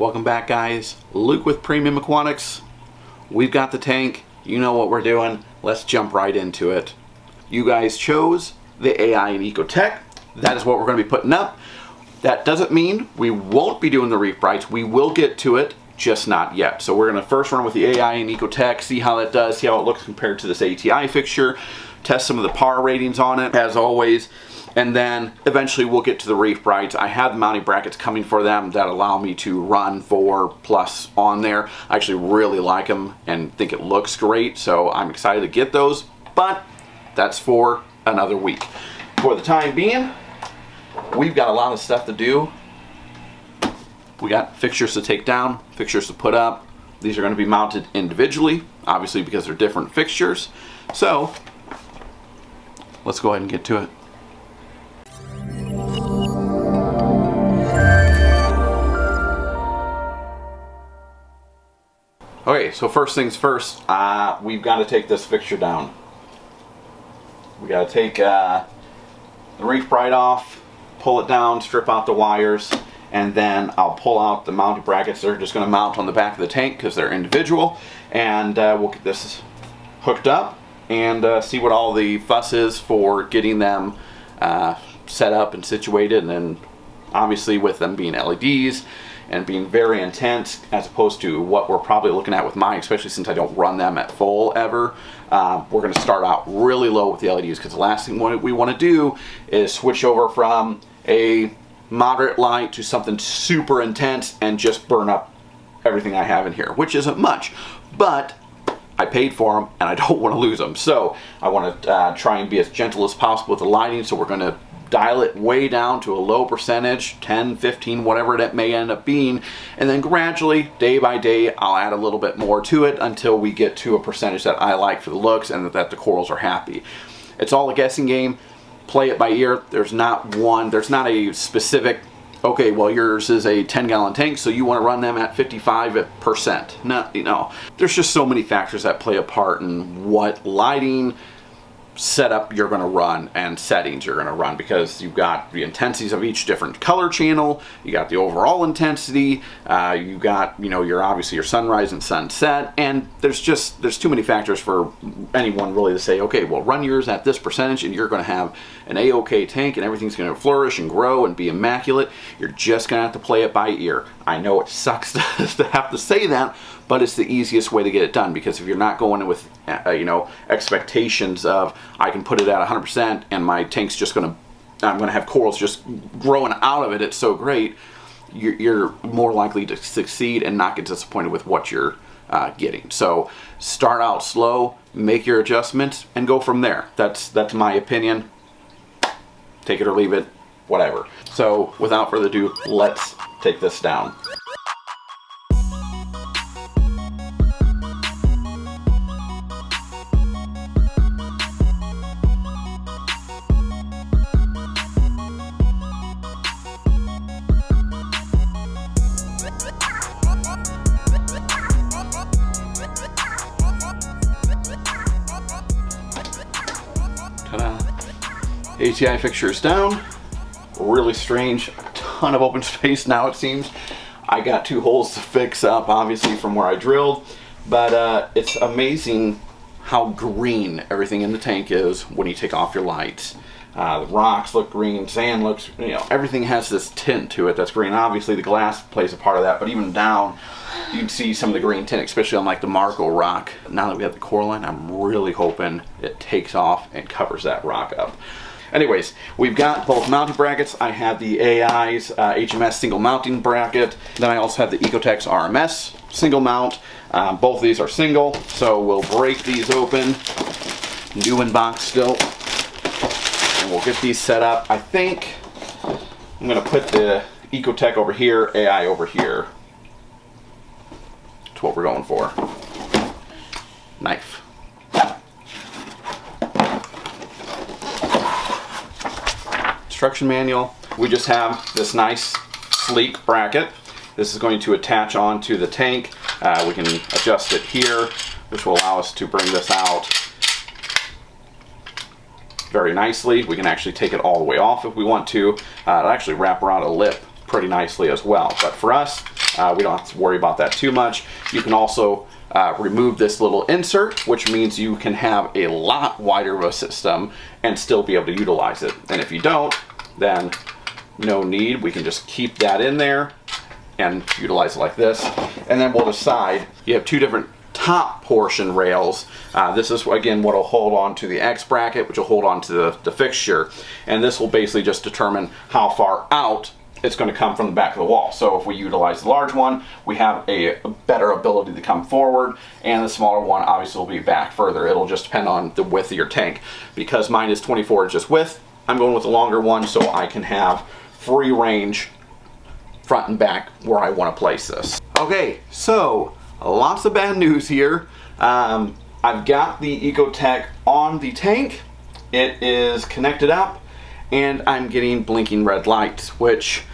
Welcome back, guys. Luke with Premium Aquatics. We've got the tank. You know what we're doing. Let's jump right into it. You guys chose the AI and Ecotech. That is what we're going to be putting up. That doesn't mean we won't be doing the reef brights. We will get to it, just not yet. So we're going to first run with the AI and Ecotech, see how that does, see how it looks compared to this ATI fixture, test some of the par ratings on it, as always. And then eventually we'll get to the reef brights. I have the mounting brackets coming for them that allow me to run 4+ on there. I actually really like them and think it looks great, so I'm excited to get those, but that's for another week. For the time being, we've got a lot of stuff to do. We got fixtures to take down, fixtures to put up. These are going to be mounted individually, obviously because they're different fixtures. So let's go ahead and get to it. Okay, so first things first, we've got to take this fixture down. We got to take the reef bright off, pull it down, strip out the wires, and then I'll pull out the mounting brackets. They're just going to mount on the back of the tank because they're individual, and we'll get this hooked up and see what all the fuss is for getting them set up and situated. And then obviously with them being LEDs and being very intense as opposed to what we're probably looking at with mine, especially since I don't run them at full ever, we're going to start out really low with the LEDs because the last thing we want to do is switch over from a moderate light to something super intense and just burn up everything I have in here, which isn't much, but I paid for them and I don't want to lose them. So I want to try and be as gentle as possible with the lighting, so we're going to dial it way down to a low percentage, 10, 15, whatever it may end up being, and then gradually, day by day, I'll add a little bit more to it until we get to a percentage that I like for the looks and that the corals are happy. It's all a guessing game. Play it by ear. There's not a specific, okay, well, yours is a 10-gallon tank, so you want to run them at 55%. No, there's just so many factors that play a part in what lighting setup you're going to run and settings you're going to run, because you've got the intensities of each different color channel, you got the overall intensity, you got, your obviously your sunrise and sunset, and there's too many factors for anyone really to say, okay, well, run yours at this percentage and you're going to have an A-OK tank and everything's going to flourish and grow and be immaculate. You're just going to have to play it by ear. I know it sucks to have to say that, but it's the easiest way to get it done, because if you're not going in with expectations of I can put it at 100% and my tank's just I'm gonna have corals just growing out of it, it's so great, you're more likely to succeed and not get disappointed with what you're getting. So start out slow, make your adjustments, and go from there. That's my opinion. Take it or leave it, whatever. So without further ado, let's take this down. ATI fixture is down. Really strange. A ton of open space now, it seems. I got 2 holes to fix up, obviously, from where I drilled, but it's amazing how green everything in the tank is when you take off your lights. The rocks look green, sand looks, everything has this tint to it that's green. Obviously the glass plays a part of that, but even down you can see some of the green tint, especially on like the Marco rock. Now that we have the Coraline, I'm really hoping it takes off and covers that rock up. Anyways, we've got both mounting brackets. I have the AI's HMS single mounting bracket. Then I also have the Ecotech's RMS single mount. Both of these are single, so we'll break these open. New in box still. And we'll get these set up. I think I'm going to put the Ecotech over here, AI over here. That's what we're going for. Knife. Instruction manual. We just have this nice sleek bracket. This is going to attach onto the tank. We can adjust it here, which will allow us to bring this out very nicely. We can actually take it all the way off if we want to. It'll actually wrap around a lip pretty nicely as well. But for us, We don't have to worry about that too much. You can also remove this little insert, which means you can have a lot wider of a system and still be able to utilize it. And if you don't, then no need. We can just keep that in there and utilize it like this. And then we'll decide, you have two different top portion rails. This is again what will hold on to the X bracket, which will hold on to the fixture. And this will basically just determine how far out it's going to come from the back of the wall. So if we utilize the large one, we have a better ability to come forward, and the smaller one obviously will be back further. It'll just depend on the width of your tank. Because mine is 24 inches width, I'm going with the longer one so I can have free range front and back where I want to place this. Okay, so lots of bad news here. I've got the Ecotech on the tank. It is connected up, and I'm getting blinking red lights, which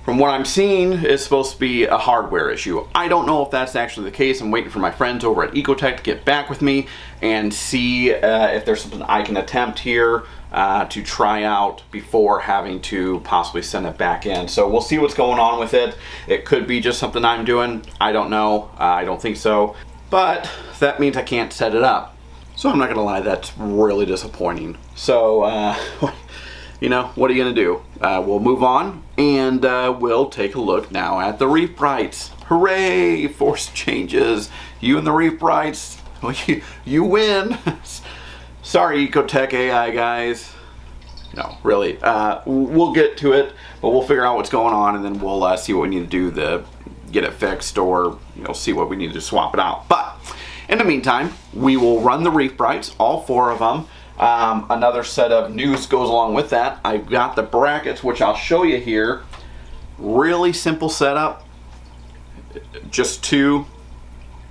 from what I'm seeing is supposed to be a hardware issue. I don't know if that's actually the case. I'm waiting for my friends over at Ecotech to get back with me and see if there's something I can attempt here to try out before having to possibly send it back in. So we'll see what's going on with it. It could be just something I'm doing. I don't know. I don't think so. But that means I can't set it up. So I'm not gonna lie, that's really disappointing. So, you know, what are you gonna do? We'll move on, and we'll take a look now at the reef brights. Hooray, force changes. You and the reef brights, well, you win. Sorry, Ecotech AI guys. No, really. We'll get to it, but we'll figure out what's going on, and then we'll see what we need to do to get it fixed, or see what we need to swap it out. But in the meantime, we will run the reef brights, all 4 of them. Another set of news goes along with that. I've got the brackets, which I'll show you here. Really simple setup. Just 2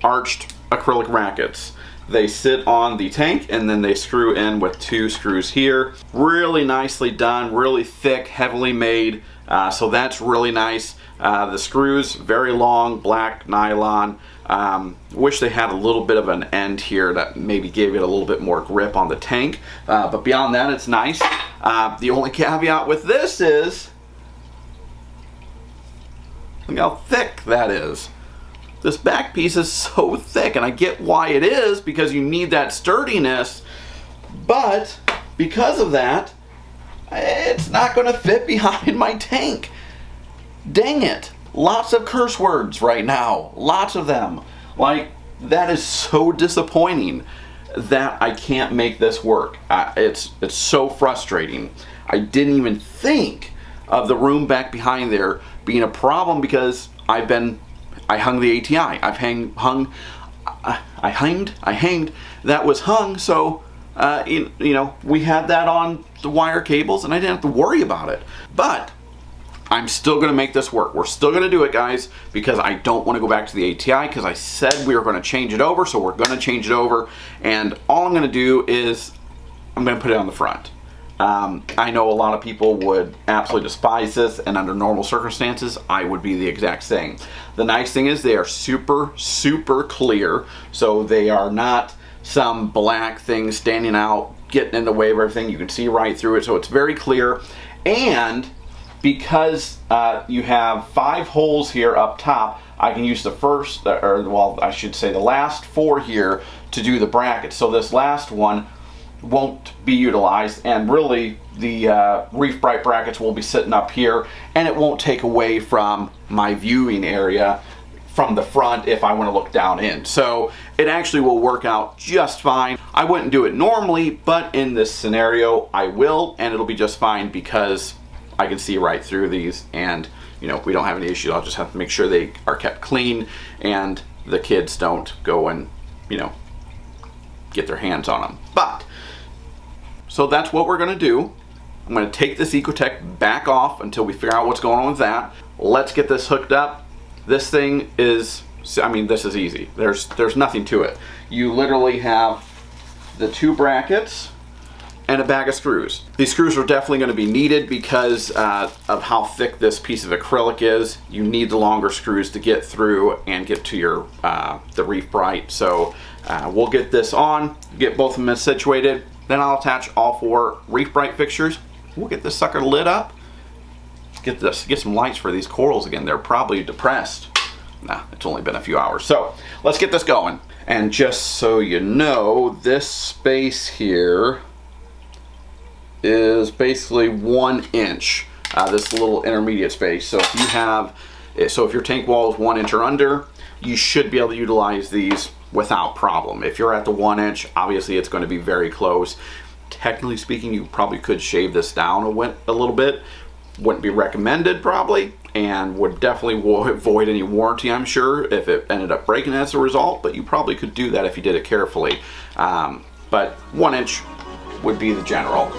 arched acrylic brackets. They sit on the tank, and then they screw in with 2 screws here. Really nicely done, really thick, heavily made. So that's really nice. The screws, very long, black nylon. Wish they had a little bit of an end here that maybe gave it a little bit more grip on the tank. But beyond that, it's nice. The only caveat with this is, look how thick that is. This back piece is so thick, and I get why it is, because you need that sturdiness, but because of that, it's not going to fit behind my tank. Dang it. Lots of curse words right now. Lots of them. Like, that is so disappointing that I can't make this work. It's so frustrating. I didn't even think of the room back behind there being a problem, because I hung the ATI. I hanged. That was hung, so we had that on the wire cables, and I didn't have to worry about it. But I'm still going to make this work. We're still going to do it, guys, because I don't want to go back to the ATI, because I said we were going to change it over, so we're going to change it over. And all I'm going to do is I'm going to put it on the front. I know a lot of people would absolutely despise this, and under normal circumstances, I would be the exact same. The nice thing is they are super, super clear, so they are not some black thing standing out, getting in the way of everything. You can see right through it, so it's very clear. And because you have 5 holes here up top, I can use the first, or well, I should say the last 4 here to do the brackets. So this last one won't be utilized, and really the reef bright brackets will be sitting up here, and it won't take away from my viewing area from the front if I want to look down in. So it actually will work out just fine. I wouldn't do it normally, but in this scenario I will, and it'll be just fine because I can see right through these, and we don't have any issue. I'll just have to make sure they are kept clean and the kids don't go and get their hands on them. But so that's what we're going to do. I'm going to take this Ecotech back off until we figure out what's going on with that. Let's get this hooked up. This thing is, this is easy. There's nothing to it. You literally have the 2 brackets and a bag of screws. These screws are definitely going to be needed because of how thick this piece of acrylic is. You need the longer screws to get through and get to your the reef bright. So we'll get this on, get both of them situated. Then I'll attach all 4 reef bright fixtures. We'll get this sucker lit up. Get some lights for these corals again. They're probably depressed. nah, it's only been a few hours. So let's get this going. And just so you know, this space here is basically 1 inch, this little intermediate space. So if your tank wall is 1 inch or under, you should be able to utilize these without problem. If you're at the 1 inch, obviously it's going to be very close. Technically speaking, you probably could shave this down a little bit. Wouldn't be recommended probably, and would definitely avoid any warranty, I'm sure, if it ended up breaking as a result, but you probably could do that if you did it carefully. But 1 inch would be the general.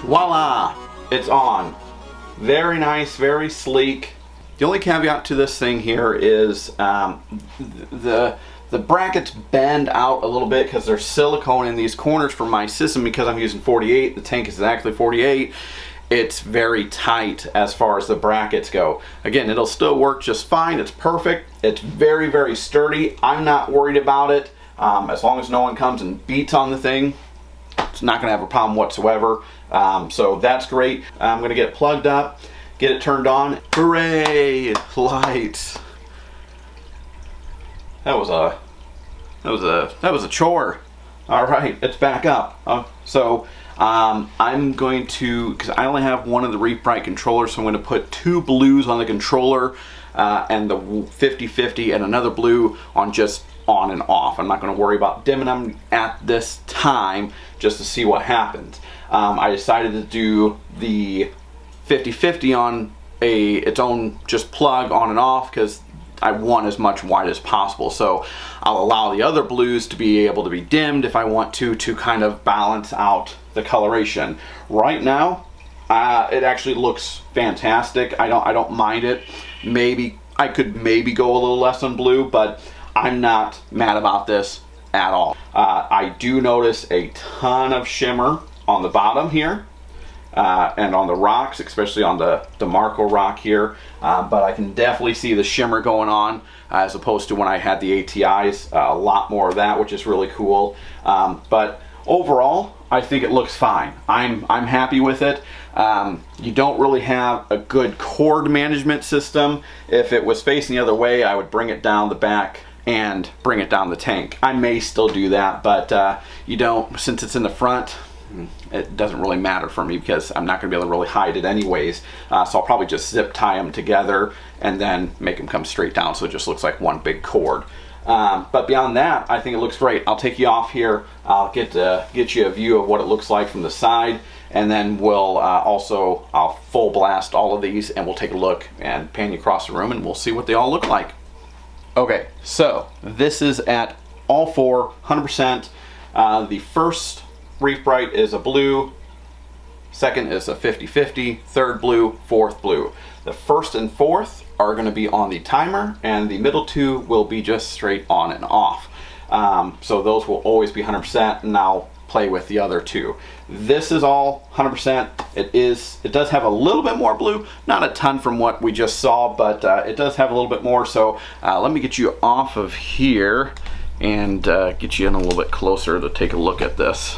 Voila, it's on. Very nice, very sleek. The only caveat to this thing here is the brackets bend out a little bit because there's silicone in these corners for my system. Because I'm using 48, the tank is exactly 48. It's very tight as far as the brackets go. Again, it'll still work just fine. It's perfect. It's very, very sturdy. I'm not worried about it. As long as no one comes and beats on the thing, it's not going to have a problem whatsoever. So that's great. I'm going to get it plugged up, get it turned on. Hooray! Lights. That was a chore. All right, it's back up. I'm going to, because I only have one of the Reef Bright controllers, so I'm going to put 2 blues on the controller and the 50/50 and another blue on just on and off. I'm not going to worry about dimming them at this time, just to see what happens. I decided to do the 50/50 on its own just plug on and off because I want as much white as possible. So I'll allow the other blues to be able to be dimmed if I want to kind of balance out the coloration. Right now, it actually looks fantastic. I don't mind it. Maybe I could go a little less on blue, but I'm not mad about this at all. I do notice a ton of shimmer on the bottom here and on the rocks, especially on the DeMarco rock here, but I can definitely see the shimmer going on as opposed to when I had the ATIs. A lot more of that, which is really cool. But overall, I think it looks fine. I'm happy with it. You don't really have a good cord management system. If it was facing the other way, I would bring it down the back and bring it down the tank. I may still do that, but you don't, since it's in the front, it doesn't really matter for me because I'm not going to be able to really hide it anyways. So I'll probably just zip tie them together and then make them come straight down so it just looks like one big cord. But beyond that, I think it looks great. I'll take you off here. I'll get you a view of what it looks like from the side, and then I'll full blast all of these and we'll take a look and pan you across the room and we'll see what they all look like. Okay, so this is at all 4, 100%. The first Reef Bright is a blue, second is a 50/50, third blue, fourth blue. The first and fourth are going to be on the timer, and the middle 2 will be just straight on and off. So those will always be 100%, and I'll play with the other 2. This is all 100%. It does have a little bit more blue, not a ton from what we just saw, but it does have a little bit more. So let me get you off of here and get you in a little bit closer to take a look at this.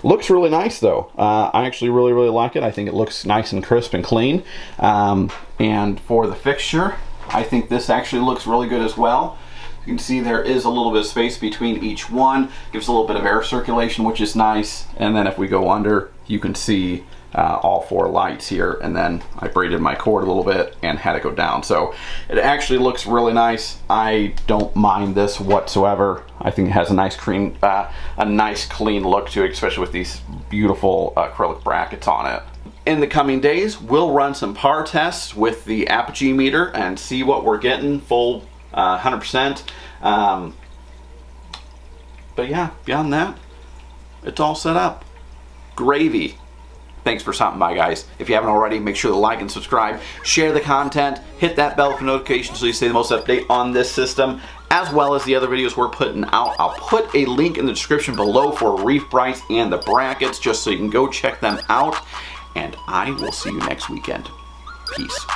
Looks really nice though. I actually really like it. I think it looks nice and crisp and clean. And for the fixture, I think this actually looks really good as well. You can see there is a little bit of space between each one. Gives a little bit of air circulation, which is nice. And then if we go under, you can see all 4 lights here. And then I braided my cord a little bit and had it go down. So it actually looks really nice. I don't mind this whatsoever. I think it has a nice clean look to it, especially with these beautiful acrylic brackets on it. In the coming days, we'll run some par tests with the apogee meter and see what we're getting full 100%. But yeah, beyond that, it's all set up. Gravy. Thanks for stopping by, guys. If you haven't already, make sure to like and subscribe, share the content, hit that bell for notifications so you stay the most update on this system, as well as the other videos we're putting out. I'll put a link in the description below for reef brights and the brackets, just so you can go check them out. And I will see you next weekend. Peace.